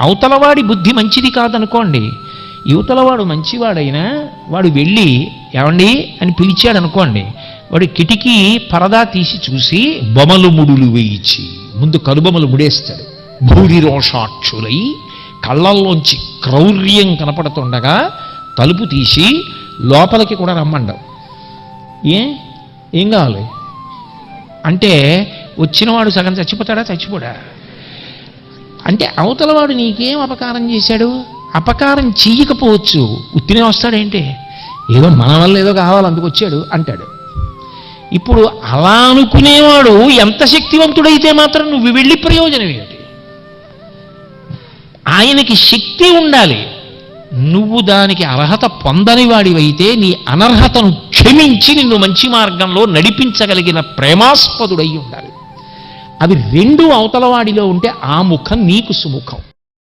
అవతలవాడి బుద్ధి మంచిది కాదనుకోండి, యువతలవాడు మంచివాడైనా వాడు వెళ్ళి ఏమండి అని పిలిచాడు అనుకోండి, వాడు కిటికీ పరదా తీసి చూసి బొమలు ముడులు వేయించి ముందు కనుబొమలు ముడేస్తాడు. భూరి రోషాక్షులై కళ్ళల్లోంచి క్రౌర్యం కనపడుతుండగా తలుపు తీసి లోపలికి కూడా రమ్మండవు. ఏం కావాలి అంటే వచ్చినవాడు సగం చచ్చిపోతాడా? చచ్చిపోడా? అంటే అవతలవాడు నీకేం అపకారం చేశాడు? అపకారం చెయ్యకపోవచ్చు, ఉత్తినే వస్తాడేంటి, ఏదో మన వల్ల ఏదో కావాలి అందుకు వచ్చాడు అంటాడు. ఇప్పుడు అలా అనుకునేవాడు ఎంత శక్తివంతుడైతే మాత్రం నువ్వు వెళ్ళి ప్రయోజనం ఏమిటి? ఆయనకి శక్తి ఉండాలి, నువ్వు దానికి అర్హత పొందని వాడివైతే నీ అనర్హతను క్షమించి నిన్ను మంచి మార్గంలో నడిపించగలిగిన ప్రేమాస్పదుడై ఉండాలి. అవి రెండు అవతలవాడిలో ఉంటే ఆ ముఖం నీకు సుముఖం.